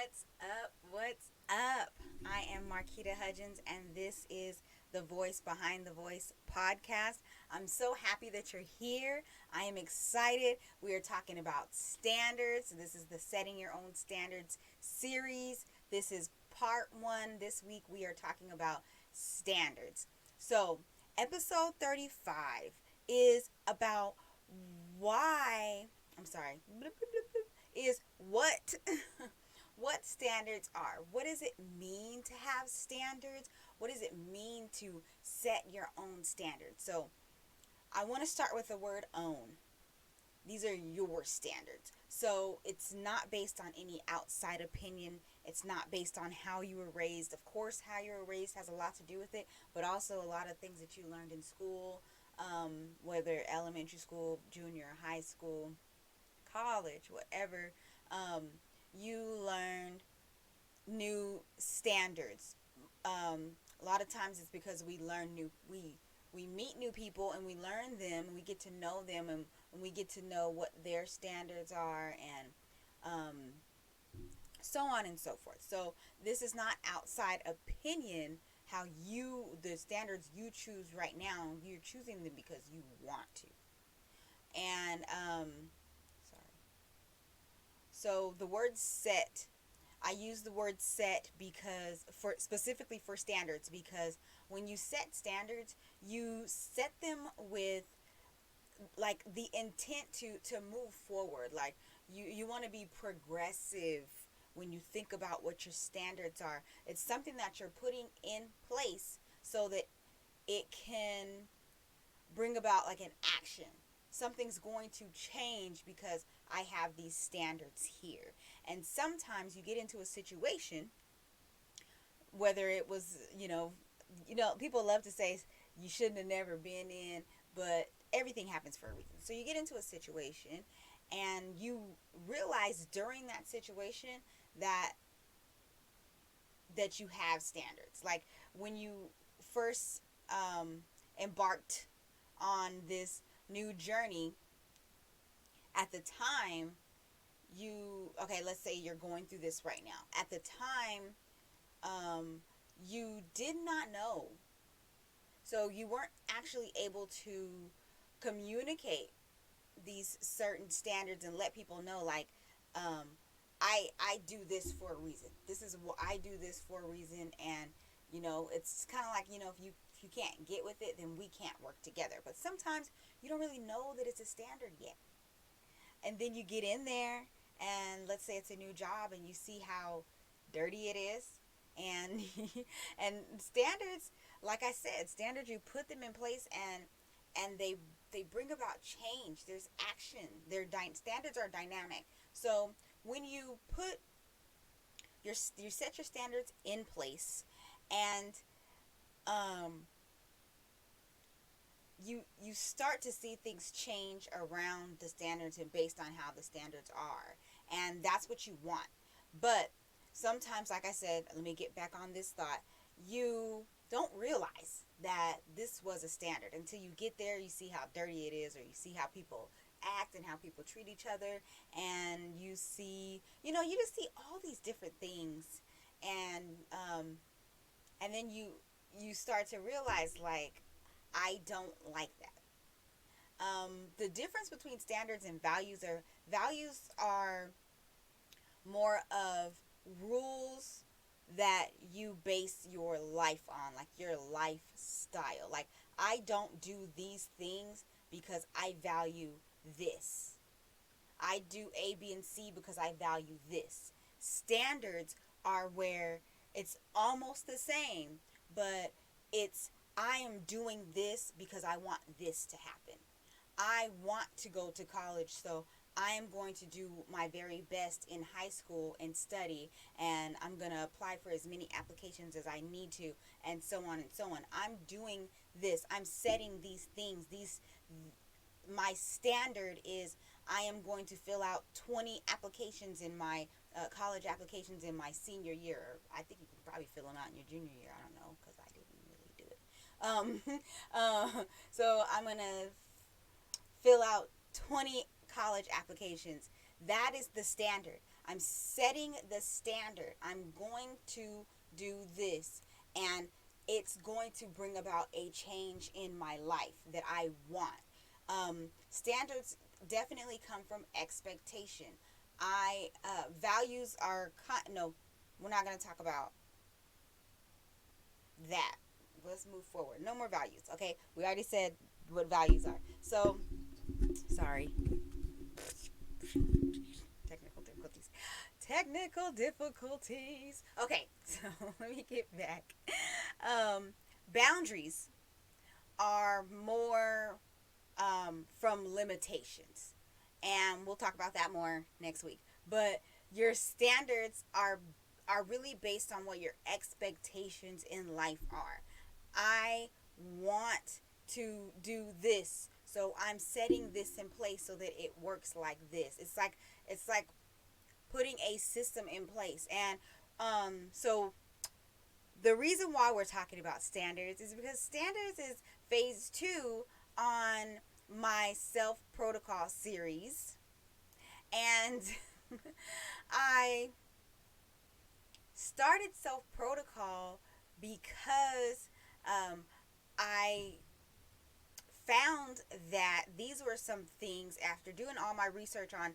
What's up? What's up? I am Marquita Hudgens, and this is the Voice Behind the Voice podcast. I'm so happy that you're here. I am excited. We are talking about standards. This is the Setting Your Own Standards series. This is part one. This week we are talking about standards. So, episode 35 is about why. I'm sorry. Is what what standards are. What does it mean to have standards? What does it mean to set your own standards? So, I want to start with the word own. These are your standards. So, it's not based on any outside opinion. It's not based on how you were raised. Of course, how you were raised has a lot to do with it, but also a lot of things that you learned in school, whether elementary school, junior, high school, college, whatever. Um, you learned new standards. A lot of times it's because we learn we meet new people and we learn them and we get to know them and we get to know what their standards are and um, so on and so forth. So this is not outside opinion. How you the standards you choose right now, you're choosing them because you want to. And sorry. So the word set, I use the word set because for specifically for standards, because when you set standards, you set them with like the intent to move forward. Like you want to be progressive when you think about what your standards are. It's something that you're putting in place so that it can bring about like an action. Something's going to change because I have these standards here. And sometimes you get into a situation, whether it was, people love to say you shouldn't have never been in, but everything happens for a reason. So you get into a situation and you realize during that situation that you have standards. Like when you first embarked on this new journey, at the time let's say you're going through this right now. At the time, you did not know, so you weren't actually able to communicate these certain standards and let people know, like, I do this for a reason. This is what I do this for a reason. And it's kind of like, if you can't get with it, then we can't work together. But sometimes you don't really know that it's a standard yet. And then you get in there, and let's say it's a new job, and you see how dirty it is. And and standards, like I said, standards, you put them in place, and they bring about change. There's action. Standards are dynamic. So when you put you set your standards in place, and you start to see things change around the standards and based on how the standards are, and that's what you want. But sometimes, like I said, let me get back on this thought, you don't realize that this was a standard until you get there. You see how dirty it is, or you see how people act and how people treat each other, and you see, you just see all these different things. And then you start to realize, like, I don't like that. The difference between standards and values are more of rules that you base your life on, like your lifestyle. Like, I don't do these things because I value this. I do A, B, and C because I value this. Standards are where it's almost the same, but it's I am doing this because I want this to happen. I want to go to college, so I am going to do my very best in high school and study, and I'm going to apply for as many applications as I need to, and so on and so on. I'm doing this. I'm setting these things. My standard is I am going to fill out 20 applications in my college applications in my senior year. I think you can probably fill them out in your junior year. I don't know, because I didn't really do it. So I'm going to fill out 20 college applications. That is the standard. I'm setting the standard. I'm going to do this, and it's going to bring about a change in my life that I want. Standards definitely come from expectation. Values are no, we're not going to talk about that. Let's move forward. No more values. Okay, we already said what values are. So sorry, technical difficulties. Technical difficulties. Okay, so let me get back. Um, Boundaries are more from limitations, and we'll talk about that more next week. But your standards are really based on what your expectations in life are. I want to do this, so I'm setting this in place so that it works like this. It's like putting a system in place. And so the reason why we're talking about standards is because standards is phase 2 on my self protocol series. And I started self protocol because um, I found that these were some things after doing all my research on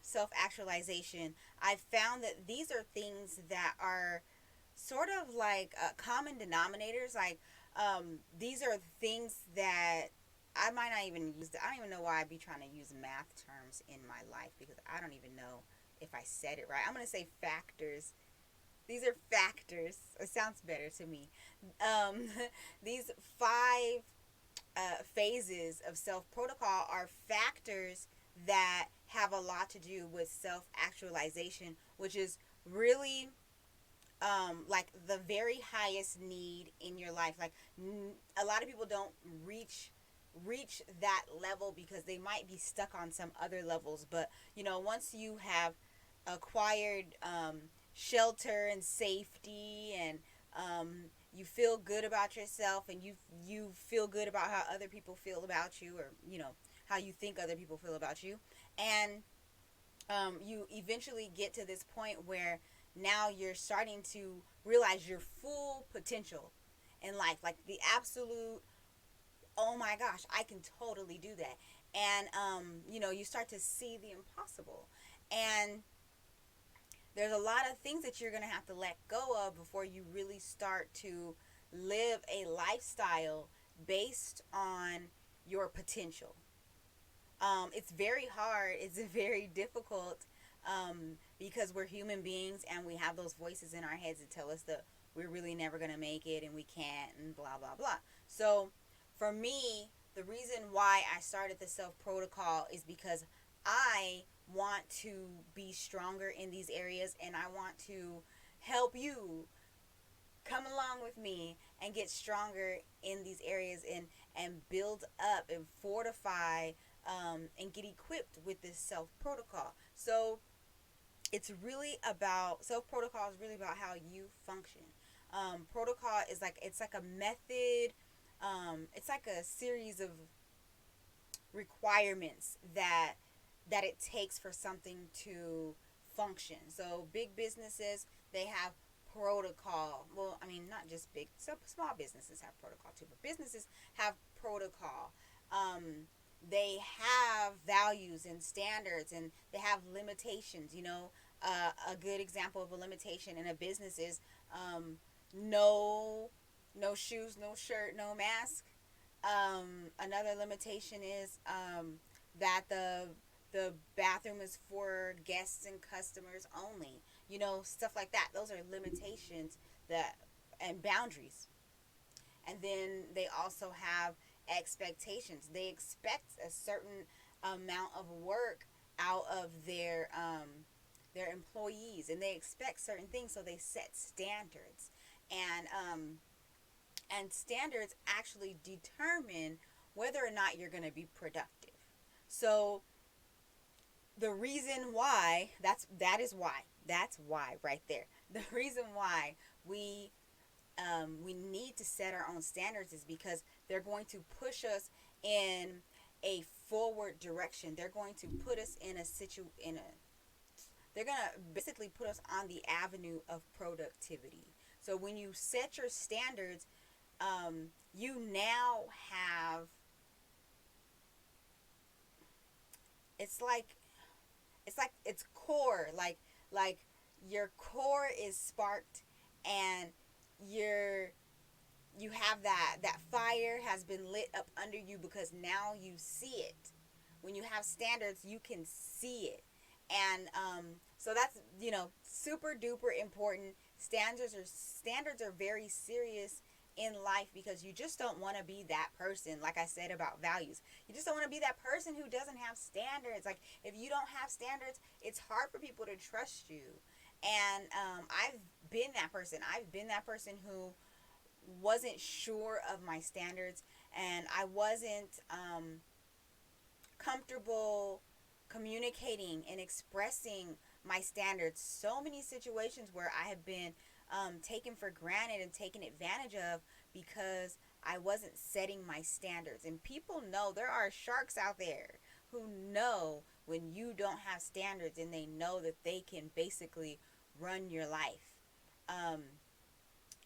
self actualization. I found that these are things that are sort of like common denominators. Like these are things that I might not even use. I don't even know why I'd be trying to use math terms in my life because I don't even know if I said it right. I'm going to say factors. These are factors. It sounds better to me. Um, these five phases of self protocol are factors that have a lot to do with self actualization, which is really like the very highest need in your life. Like a lot of people don't reach that level because they might be stuck on some other levels. But once you have acquired shelter and safety, and you feel good about yourself, and you feel good about how other people feel about you, or how you think other people feel about you, and you eventually get to this point where now you're starting to realize your full potential in life, like the absolute, oh my gosh, I can totally do that. And you start to see the impossible, and there's a lot of things that you're going to have to let go of before you really start to live a lifestyle based on your potential. It's very hard. It's very difficult because we're human beings and we have those voices in our heads that tell us that we're really never going to make it and we can't and blah, blah, blah. So for me, the reason why I started the self protocol is because I want to be stronger in these areas, and I want to help you come along with me and get stronger in these areas, and build up and fortify and get equipped with this self protocol. So it's really about self protocol is really about how you function. Protocol is like it's like a method. It's like a series of requirements that it takes for something to function. So big businesses, they have protocol. Well, I mean, not just big. So small businesses have protocol too, but businesses have protocol. They have values and standards, and they have limitations. A good example of a limitation in a business is no no shoes, no shirt, no mask. Another limitation is that the bathroom is for guests and customers only. Stuff like that. Those are limitations that and boundaries. And then they also have expectations. They expect a certain amount of work out of their employees, and they expect certain things, so they set standards. And standards actually determine whether or not you're going to be productive. So the reason why that's why right there. The reason why we need to set our own standards is because they're going to push us in a forward direction. They're going to put us in a they're going to basically put us on the avenue of productivity. So when you set your standards, you now have, it's like, it's core, like your core is sparked, and you're you have that fire has been lit up under you, because now you see it. When you have standards, you can see it. And so that's, super duper important. Standards are very serious in life, because you just don't want to be that person, like I said about values. You just don't want to be that person who doesn't have standards. Like, if you don't have standards, it's hard for people to trust you. And I've been that person who wasn't sure of my standards, and I wasn't comfortable communicating and expressing my standards. So many situations where I have been taken for granted and taken advantage of, because I wasn't setting my standards. And people know, there are sharks out there who know when you don't have standards, and they know that they can basically run your life. Um,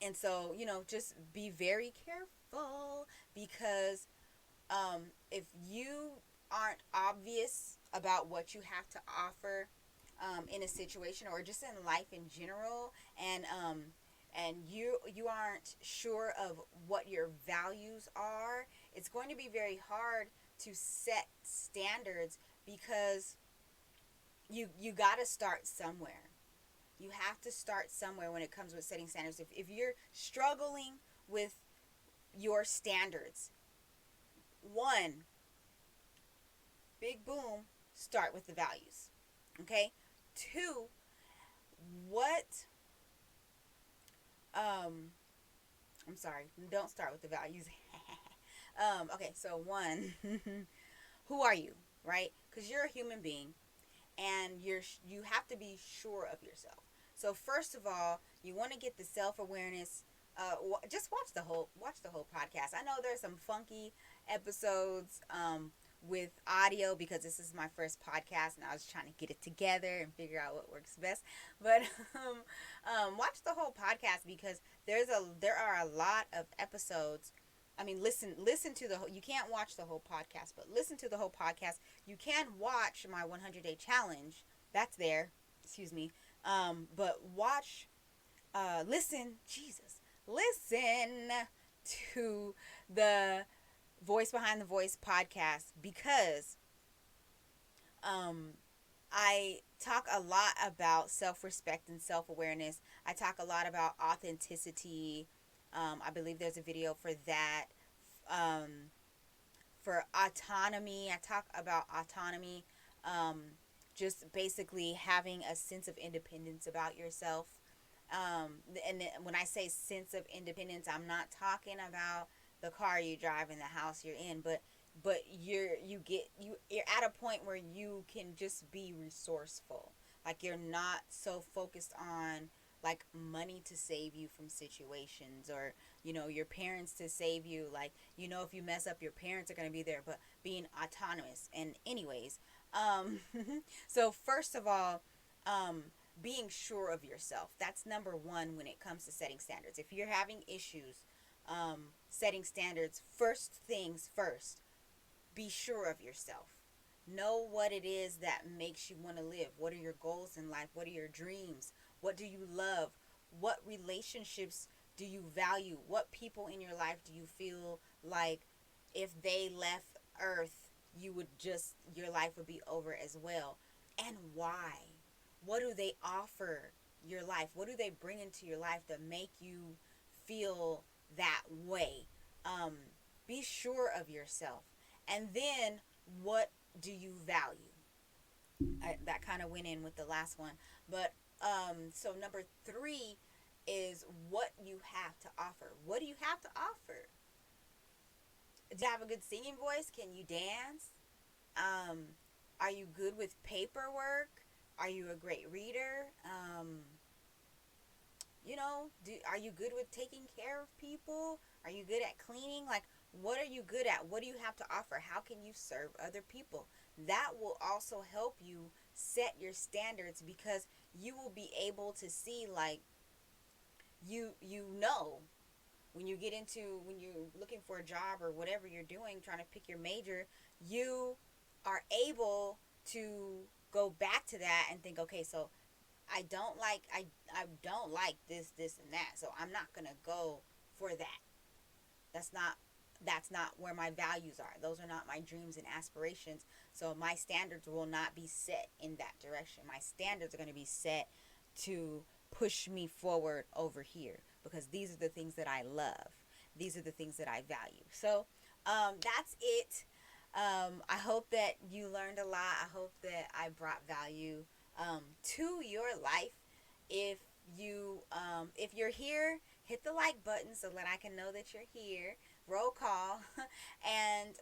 and so, just be very careful, because if you aren't obvious about what you have to offer in a situation, or just in life in general, and you aren't sure of what your values are, it's going to be very hard to set standards, because you got to start somewhere. You have to start somewhere when it comes with setting standards. If you're struggling with your standards, one, big boom, start with the values. Okay? Two, what, um, I'm sorry, don't start with the values. Okay, so one, who are you, right? Because you're a human being, and you have to be sure of yourself. So first of all, you want to get the self-awareness. Just watch the whole podcast. I know there's some funky episodes with audio, because this is my first podcast and I was trying to get it together and figure out what works best. But watch the whole podcast, because there are a lot of episodes. I mean, listen to the whole. You can't watch the whole podcast, but listen to the whole podcast. You can watch my 100-day challenge. That's there. Excuse me. But listen to the Voice Behind the Voice podcast, because um, I talk a lot about self-respect and self-awareness. I talk a lot about authenticity. I believe there's a video for that. Um, for autonomy, I talk about autonomy. Um, just basically having a sense of independence about yourself. And when I say sense of independence, I'm not talking about the car you drive and the house you're in, but you're at a point where you can just be resourceful. Like, you're not so focused on, like, money to save you from situations, or your parents to save you. Like, if you mess up, your parents are going to be there. But being autonomous. And anyways, so first of all, being sure of yourself, that's number one when it comes to setting standards. If you're having issues setting standards, first things first, be sure of yourself. Know what it is that makes you want to live. What are your goals in life? What are your dreams? What do you love? What relationships do you value? What people in your life do you feel like, if they left Earth, your life would be over as well? And why? What do they offer your life? What do they bring into your life that make you feel that way? Um, be sure of yourself. And then, what do you value? That kind of went in with the last one. But so number three is what you have to offer. What do you have to offer? Do you have a good singing voice? Can you dance? Are you good with paperwork? Are you a great reader? Are you good with taking care of people? Are you good at cleaning? Like, what are you good at? What do you have to offer? How can you serve other people? That will also help you set your standards, because you will be able to see, like, you know, when you're looking for a job or whatever you're doing, trying to pick your major, you are able to go back to that and think, okay, so I don't like this and that, so I'm not gonna go for that. That's not that's not where my values are. Those are not my dreams and aspirations. So my standards will not be set in that direction. My standards are going to be set to push me forward over here, because these are the things that I love. These are the things that I value. So that's it. I hope that you learned a lot. I hope that I brought value to your life. If if you're here, hit the like button so that I can know that you're here. Roll call. And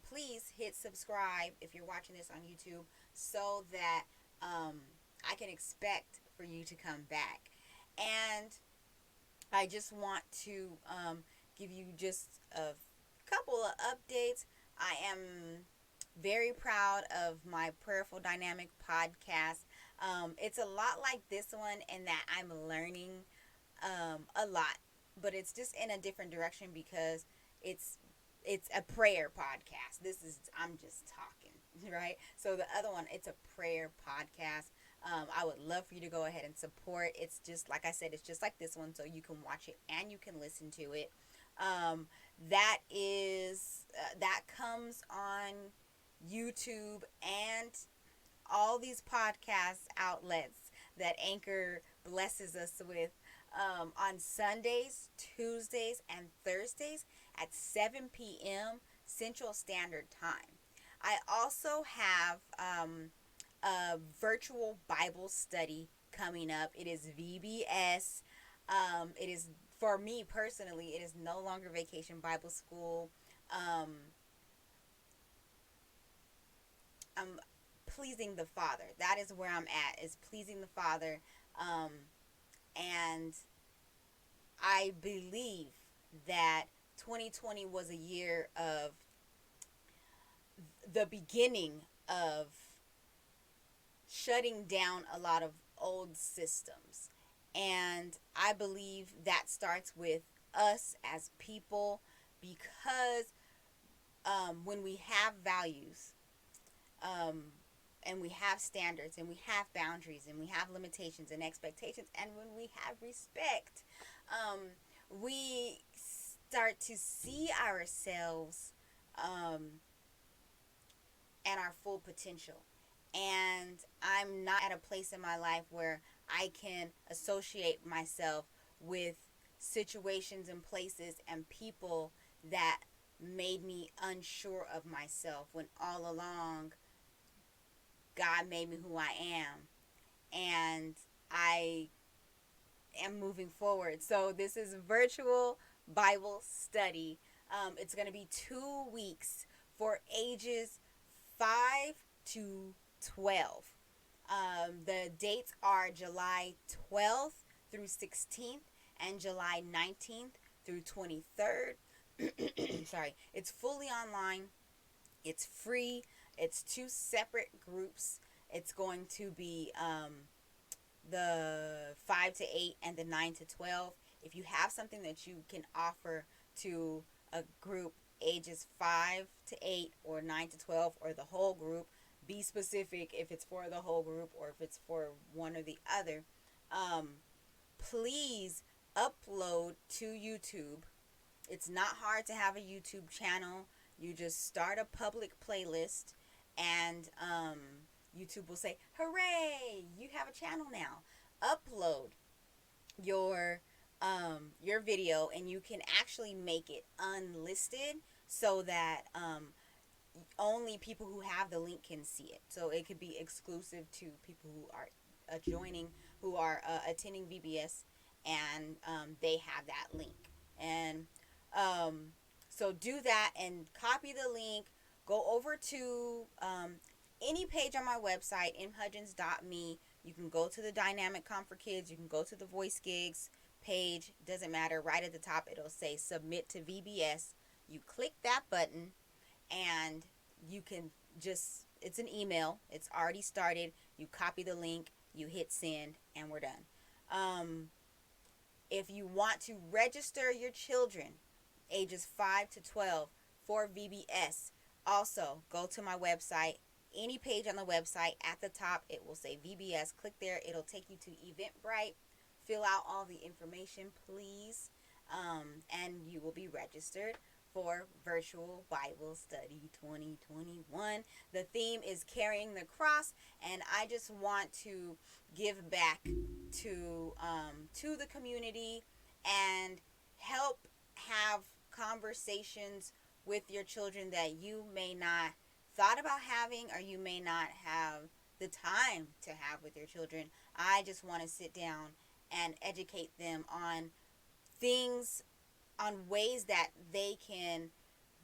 please hit subscribe if you're watching this on YouTube, so that I can expect for you to come back. And I just want to give you just a couple of updates. I am very proud of my Prayerful Dynamic podcast. It's a lot like this one in that I'm learning a lot, but it's just in a different direction, because it's it's a prayer podcast. This is, I'm just talking, right? So the other one, it's a prayer podcast. I would love for you to go ahead and support. It's just like I said, it's just like this one, so you can watch it and you can listen to it. Um, that comes on YouTube and all these podcast outlets that Anchor blesses us with, on Sundays, Tuesdays, and Thursdays at 7 p.m. Central Standard Time. I also have a virtual Bible study coming up. It is VBS. It is, for me personally, it is no longer Vacation Bible School. I'm pleasing the Father. That is where I'm at, is pleasing the Father. Um, and I believe that 2020 was a year of the beginning of shutting down a lot of old systems. And I believe that starts with us as people, because when we have values, um, and we have standards, and we have boundaries, and we have limitations and expectations, and when we have respect, um, we start to see ourselves um, and our full potential. And I'm not at a place in my life where I can associate myself with situations and places and people that made me unsure of myself, when all along God made me who I am. And I am moving forward. So this is virtual Bible study. It's going to be 2 weeks for ages 5 to 12. The dates are July 12th through 16th and July 19th through 23rd. Sorry. It's fully online. It's free. It's 2 separate groups. It's going to be the 5 to 8 and the 9 to 12. If you have something that you can offer to a group ages 5 to 8 or 9 to 12, or the whole group, be specific if it's for the whole group or if it's for one or the other. Um, Please upload to YouTube. It's not hard to have a YouTube channel. You just start a public playlist, and YouTube will say, "Hooray! You have a channel now." Upload your video, and you can actually make it unlisted, so that only people who have the link can see it. So it could be exclusive to people who are joining, who are attending VBS, and they have that link. And so do that and copy the link. Go over to any page on my website, mhudgens.me. You can go to the Dynamic Comp for Kids. You can go to the Voice Gigs page. Doesn't matter. Right at the top, it'll say Submit to VBS. You click that button, and you can just, it's an email. It's already started. You copy the link, you hit send, and we're done. Um, if you want to register your children ages 5 to 12 for VBS, also go to my website. Any page on the website, at the top it will say VBS. Click there, it'll take you to Eventbrite. Fill out all the information, please, and you will be registered for Virtual Bible Study 2021. The theme is Carrying the Cross, and I just want to give back to the community and help have conversations with your children that you may not thought about having, or you may not have the time to have with your children. I just want to sit down and educate them on things, on ways that they can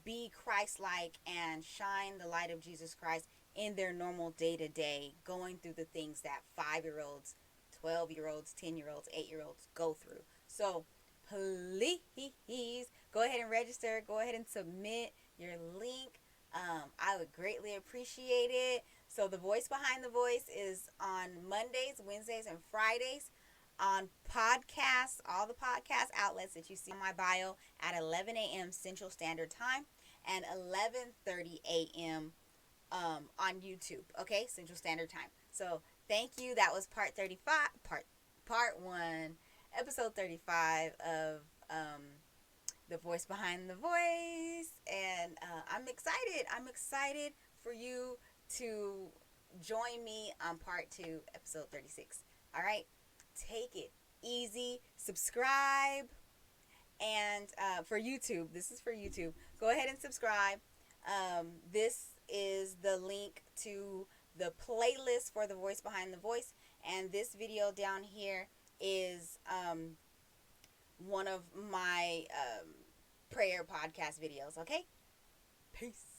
be Christ-like and shine the light of Jesus Christ in their normal day-to-day, going through the things that 5-year-olds, 12-year-olds, 10-year-olds, 8-year-olds go through. So please go ahead and register. Go ahead and submit your link. I would greatly appreciate it. So the Voice Behind the Voice is on Mondays, Wednesdays, and Fridays on podcasts, all the podcast outlets that you see on my bio, at 11 a.m. Central Standard Time and 11:30 a.m. On YouTube. Okay, Central Standard Time. So thank you. That was part 35, part 1, episode 35 of the Voice Behind the Voice, and I'm excited. I'm excited for you to join me on part 2, episode 36. All right, take it easy. Subscribe, and for YouTube, this is for YouTube. Go ahead and subscribe. This is the link to the playlist for the Voice Behind the Voice, and this video down here is one of my prayer podcast videos. Okay, peace.